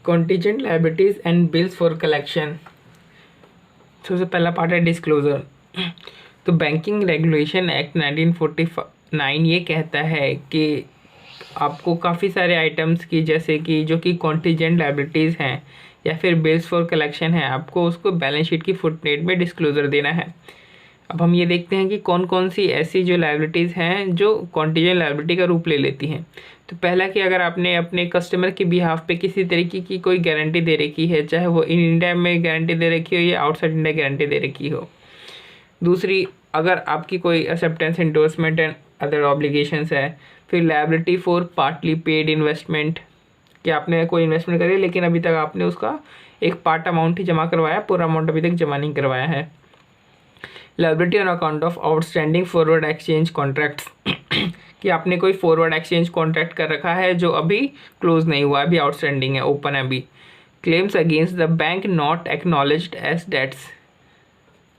Contingent liabilities and bills for collection. सबसे पहला part है डिस्क्लोजर। तो बैंकिंग रेगुलेशन एक्ट 1949 ये कहता है कि आपको काफ़ी सारे आइटम्स की, जैसे कि जो कि कॉन्टीजेंट लायबिलिटीज़ हैं या फिर बिल्स फॉर कलेक्शन है, आपको उसको बैलेंस शीट की फुटनोट में डिस्क्लोजर देना है। अब हम ये देखते हैं कि कौन कौन सी ऐसी जो लायबिलिटीज़ हैं जो कॉन्टीजेंट लायबिलिटी का रूप ले लेती हैं। तो पहला कि अगर आपने अपने कस्टमर के बिहाफ पे किसी तरीके की कोई गारंटी दे रखी है, चाहे वो इन इंडिया में गारंटी दे रखी हो या आउटसाइड इंडिया गारंटी दे रखी हो। दूसरी, अगर आपकी कोई acceptance, endorsement and other obligations है। फिर liability for partly paid investment, कि आपने कोई इन्वेस्टमेंट करी लेकिन अभी तक आपने उसका एक पार्ट अमाउंट ही जमा करवाया, पूरा अमाउंट अभी तक जमा नहीं करवाया है। Liability on account of outstanding forward exchange contracts, कि आपने कोई फॉरवर्ड एक्सचेंज कॉन्ट्रैक्ट कर रखा है जो अभी क्लोज नहीं हुआ, अभी आउटस्टैंडिंग है, ओपन है अभी। Claims against the bank not acknowledged as debts,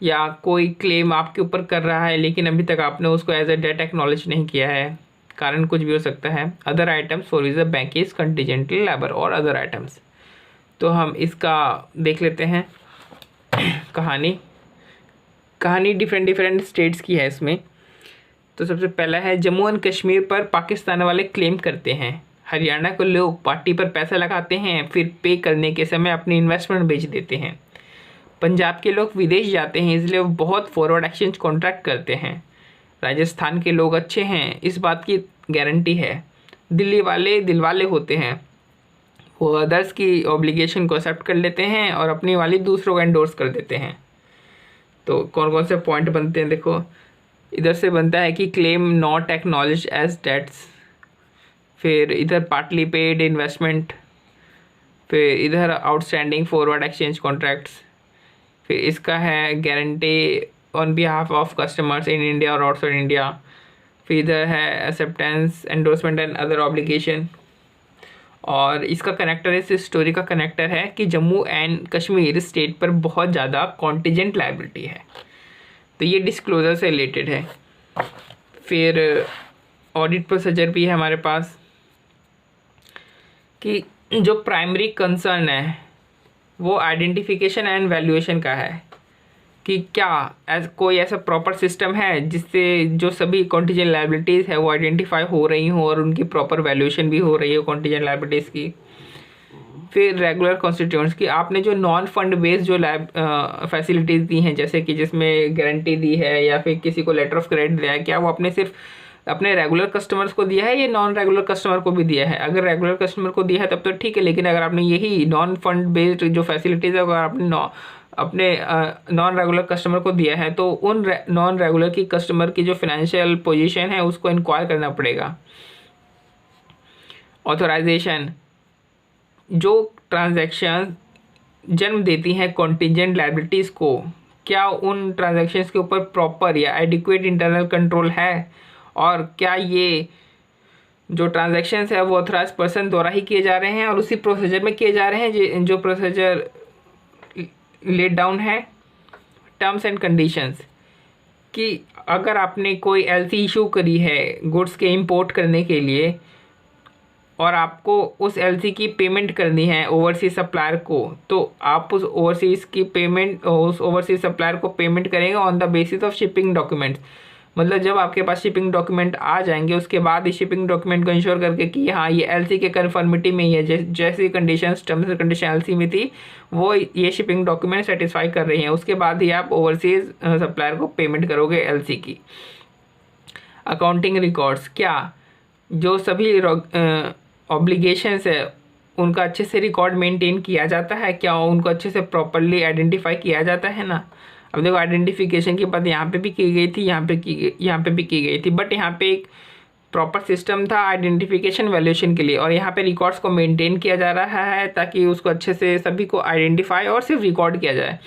या कोई क्लेम आपके ऊपर कर रहा है लेकिन अभी तक आपने उसको एज अ डेट एक्नॉलेज नहीं किया है, कारण कुछ भी हो सकता है। Other items for which the bank is contingently liable और अदर आइटम्स। तो हम इसका देख लेते हैं। कहानी डिफरेंट स्टेट्स की है इसमें। तो सबसे पहला है, जम्मू एंड कश्मीर पर पाकिस्तान वाले क्लेम करते हैं, हरियाणा को लोग पार्टी पर पैसा लगाते हैं, फिर पे करने के समय अपनी इन्वेस्टमेंट बेच देते हैं। पंजाब के लोग विदेश जाते हैं इसलिए वो बहुत फॉरवर्ड एक्सचेंज कॉन्ट्रैक्ट करते हैं। राजस्थान के लोग अच्छे हैं, इस बात की गारंटी है। दिल्ली वाले दिलवाले होते हैं, वो अदर्स की ऑब्लिगेशन को एक्सेप्ट कर लेते हैं और अपनी वाली दूसरों को एंडोर्स कर देते हैं। तो कौन कौन से पॉइंट बनते हैं देखो। इधर से बनता है कि claim not acknowledge as debts, फिर इधर पार्टली पेड इन्वेस्टमेंट, फिर इधर आउटस्टैंडिंग फॉरवर्ड एक्सचेंज कॉन्ट्रैक्ट्स, फिर इसका है guarantee on behalf of customers in India और आउटसाइड इंडिया, फिर इधर है acceptance, endorsement and other obligation. और इसका कनेक्टर, इस स्टोरी का कनेक्टर है कि जम्मू एंड कश्मीर स्टेट पर बहुत ज़्यादा कॉन्टीजेंट लायबिलिटी है, तो ये डिस्क्लोजर से रिलेटेड है। फिर ऑडिट प्रोसीजर भी है हमारे पास, कि जो प्राइमरी कंसर्न है वो आइडेंटिफिकेशन एंड वैल्यूएशन का है, कि क्या कोई ऐसा प्रॉपर सिस्टम है जिससे जो सभी कॉन्टीजेंट लायबिलिटीज़ है वो आइडेंटिफाई हो रही हो और उनकी प्रॉपर वैल्यूएशन भी हो रही हो कॉन्टीजेंट लायबिलिटीज़ की। फिर रेगुलर कॉन्स्टिट्यूएंट्स, की आपने जो नॉन फंड बेस्ड जो फैसिलिटीज़ दी हैं, जैसे कि जिसमें गारंटी दी है या फिर किसी को लेटर ऑफ क्रेडिट दिया है, क्या वो आपने सिर्फ अपने रेगुलर कस्टमर्स को दिया है या नॉन रेगुलर कस्टमर को भी दिया है। अगर रेगुलर कस्टमर को दिया है तब तो ठीक है, लेकिन अगर आपने यही नॉन फंड बेस्ड जो फैसिलिटीज़ है अगर आपने अपने नॉन रेगुलर कस्टमर को दिया है तो उन नॉन रेगुलर की कस्टमर की जो फाइनेंशियल पोजीशन है उसको इंक्वायर करना पड़ेगा। ऑथराइजेशन, जो ट्रांजैक्शन जन्म देती हैं कॉन्टीजेंट लायबिलिटीज़ को, क्या उन ट्रांजैक्शंस के ऊपर प्रॉपर या एडिक्वेट इंटरनल कंट्रोल है, और क्या ये जो ट्रांजैक्शंस है वो ऑथराइज पर्सन द्वारा ही किए जा रहे हैं और उसी प्रोसीजर में किए जा रहे हैं जो प्रोसीजर लेट डाउन है। टर्म्स एंड कंडीशंस, कि अगर आपने कोई एलसी इशू करी है गुड्स के इंपोर्ट करने के लिए और आपको उस एलसी की पेमेंट करनी है ओवरसीज सप्लायर को, तो आप उस ओवरसीज सप्लायर को पेमेंट करेंगे on the basis of shipping documents. मतलब जब आपके पास शिपिंग डॉक्यूमेंट आ जाएंगे उसके बाद इस शिपिंग डॉक्यूमेंट को इंश्योर करके कि हाँ ये एलसी के कन्फर्मिटी में ही है, जैसी conditions terms and condition LC में थी वो ये शिपिंग डॉक्यूमेंट सेटिस्फाई कर रही हैं, उसके बाद ही आप ओवरसीज सप्लायर को पेमेंट करोगे एलसी की। अकाउंटिंग रिकॉर्ड्स, क्या जो सभी ऑब्लिगेशंस है उनका अच्छे से रिकॉर्ड मेंटेन किया जाता है, क्या उनको अच्छे से प्रॉपरली आइडेंटिफाई किया जाता है ना। अब देखो आइडेंटिफिकेशन की बात यहाँ पे भी की गई थी, यहाँ पे भी की गई थी, बट यहाँ पे एक प्रॉपर सिस्टम था आइडेंटिफिकेशन वैल्यूएशन के लिए, और यहाँ पे रिकॉर्ड्स को मेंटेन किया जा रहा है ताकि उसको अच्छे से सभी को आइडेंटिफाई और सिर्फ रिकॉर्ड किया जाए,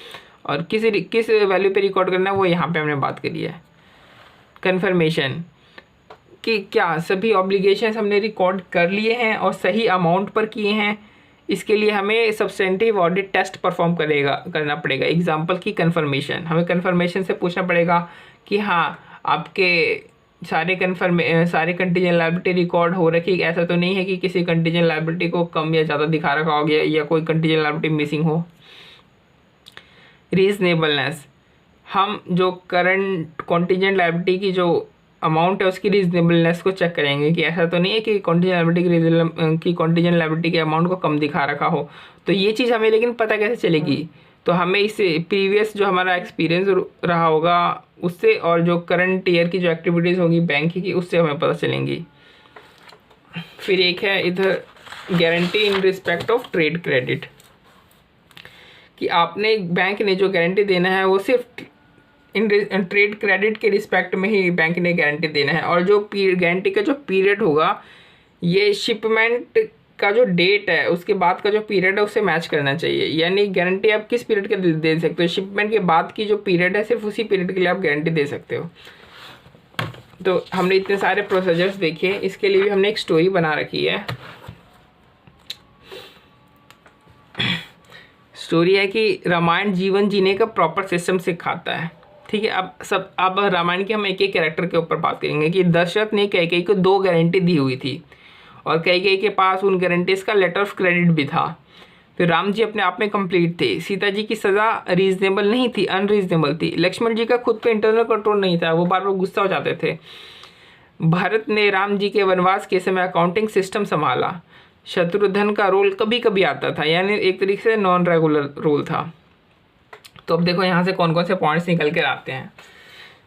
और किस वैल्यू पे रिकॉर्ड करना है वो यहाँ पे हमने बात करी है। कन्फर्मेशन, कि क्या सभी ऑब्लिगेशंस हमने रिकॉर्ड कर लिए हैं और सही अमाउंट पर किए हैं, इसके लिए हमें सब्सटेंटिव ऑडिट टेस्ट परफॉर्म करना पड़ेगा। एग्जांपल की कन्फर्मेशन, हमें कन्फर्मेशन से पूछना पड़ेगा कि हाँ आपके सारे कंटीजेंट लायबिलिटी रिकॉर्ड हो रखी, ऐसा तो नहीं है कि किसी कंटीजेंट लायबिलिटी को कम या ज़्यादा दिखा रखा हो गया या कोई कंटीजेंट लायबिलिटी मिसिंग हो। रीजनेबलनेस, हम जो करंट कंटीजेंट लायबिलिटी की जो अमाउंट है उसकी रीजनेबलनेस को चेक करेंगे कि ऐसा तो नहीं है कि कंटीजेंट लायबिलिटी के अमाउंट को कम दिखा रखा हो। तो ये चीज़ हमें लेकिन पता कैसे चलेगी, तो हमें इससे प्रीवियस जो हमारा एक्सपीरियंस रहा होगा उससे और जो करंट ईयर की जो एक्टिविटीज़ होगी बैंक की उससे हमें पता चलेंगी। फिर एक है इधर guarantee in respect of trade credit, कि आपने बैंक ने जो गारंटी देना है वो सिर्फ इन ट्रेड क्रेडिट के रिस्पेक्ट में ही बैंक ने गारंटी देना है, और जो गारंटी का जो पीरियड होगा ये शिपमेंट का जो डेट है उसके बाद का जो पीरियड है उससे मैच करना चाहिए। यानी गारंटी आप किस पीरियड के दे सकते हो, शिपमेंट के बाद की जो पीरियड है सिर्फ उसी पीरियड के लिए आप गारंटी दे सकते हो। तो हमने इतने सारे प्रोसीजर्स देखे, इसके लिए भी हमने एक स्टोरी बना रखी है। स्टोरी है कि रामायण जीवन जीने का प्रॉपर सिस्टम सिखाता है। ठीक है, अब रामायण के हम एक एक कैरेक्टर के ऊपर बात करेंगे कि दशरथ ने कैकेयी को 2 गारंटी दी हुई थी और कैकेयी के पास उन गारंटीज का लेटर ऑफ क्रेडिट भी था। फिर राम जी अपने आप में कंप्लीट थे, सीता जी की सज़ा रीजनेबल नहीं थी, अनरीजनेबल थी। लक्ष्मण जी का खुद पे इंटरनल कंट्रोल नहीं था, वो बार बार गुस्सा हो जाते थे। भरत ने राम जी के वनवास के समय अकाउंटिंग सिस्टम संभाला। शत्रुघ्न का रोल कभी कभी आता था, यानी एक तरीके से नॉन रेगुलर रोल था। तो अब देखो यहाँ से कौन कौन से पॉइंट्स निकल कर आते हैं।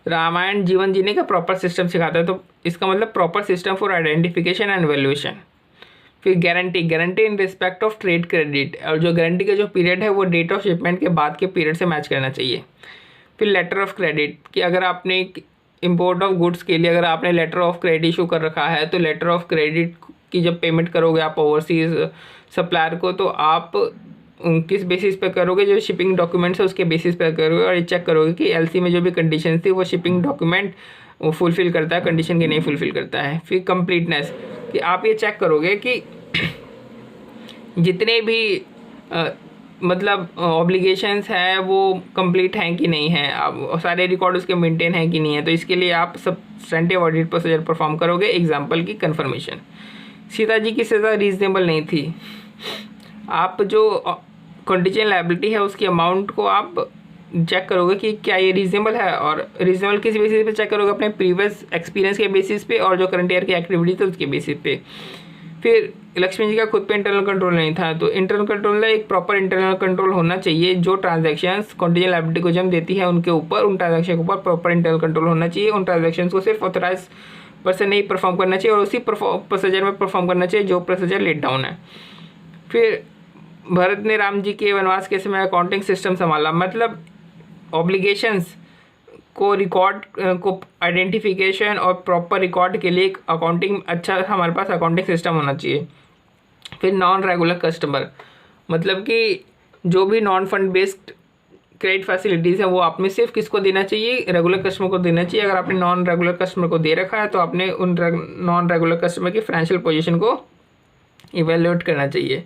रामायण जीवन जीने का प्रॉपर सिस्टम सिखाता है, तो इसका मतलब proper system for identification and valuation. फिर guarantee in respect of trade credit, और जो गारंटी का जो पीरियड है वो डेट ऑफ शिपमेंट के बाद के पीरियड से मैच करना चाहिए। फिर लेटर ऑफ क्रेडिट, कि अगर आपने इम्पोर्ट ऑफ गुड्स के लिए अगर आपने लेटर ऑफ क्रेडिट इशू कर रखा है तो लेटर ऑफ क्रेडिट की जब पेमेंट करोगे आप ओवरसीज सप्लायर को, तो आप किस बेसिस पे करोगे, जो शिपिंग डॉक्यूमेंट्स है उसके बेसिस पे करोगे और ये चेक करोगे कि एलसी में जो भी कंडीशन थी वो शिपिंग डॉक्यूमेंट वो फुलफ़िल करता है कंडीशन की नहीं फुलफ़िल करता है। फिर कंप्लीटनेस, कि आप ये चेक करोगे कि जितने भी मतलब ऑब्लिगेशंस है वो कंप्लीट हैं कि नहीं हैं, आप सारे रिकॉर्ड उसके मेंटेन हैं कि नहीं है। तो इसके लिए आप सब्सटेंटिव ऑडिट प्रोसीजर परफॉर्म करोगे। एग्जांपल की कन्फर्मेशन, सीता जी की सज़ा रीजनेबल नहीं थी, आप जो कंटीजेंट लायबिलिटी है उसकी अमाउंट को आप चेक करोगे कि क्या ये रीजनेबल है, और रीजनेबल किस बेसिस पे चेक करोगे, अपने प्रीवियस एक्सपीरियंस के बेसिस पे और जो करंट ईयर की एक्टिविटी थी उसके बेसिस पे। फिर लक्ष्मण जी का खुद पे इंटरनल कंट्रोल नहीं था, तो इंटरनल कंट्रोल का एक प्रॉपर इंटरनल कंट्रोल होना चाहिए। जो ट्रांजैक्शंस कंटीजेंट लायबिलिटी को जन्म देती है उनके ऊपर, उन ट्रांजैक्शन के ऊपर प्रॉपर इंटरनल कंट्रोल होना चाहिए। उन ट्रांजैक्शंस को सिर्फ ऑथराइज पर्सन नहीं परफॉर्म करना चाहिए और उसी प्रोसीजर में परफॉर्म करना चाहिए जो प्रोसीजर लेट डाउन है। फिर भरत ने राम जी के वनवास के समय अकाउंटिंग सिस्टम संभाला, मतलब ऑब्लिगेशंस को रिकॉर्ड को आइडेंटिफिकेशन और प्रॉपर रिकॉर्ड के लिए एक अकाउंटिंग अच्छा हमारे पास अकाउंटिंग सिस्टम होना चाहिए। फिर नॉन रेगुलर कस्टमर, मतलब कि जो भी non fund based credit facilities हैं वो आपने सिर्फ किसको देना चाहिए, रेगुलर कस्टमर को देना चाहिए। अगर आपने नॉन रेगुलर कस्टमर को दे रखा है तो आपने उन नॉन रेगुलर कस्टमर की फाइनेंशियल पोजीशन को इवेल्युएट करना चाहिए।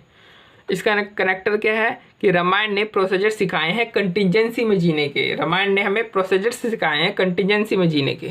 इसका कनेक्टर क्या है कि रामायण ने प्रोसीजर सिखाए हैं कंटिजेंसी में जीने के। रामायण ने हमें प्रोसीजर सिखाए हैं कंटिजेंसी में जीने के।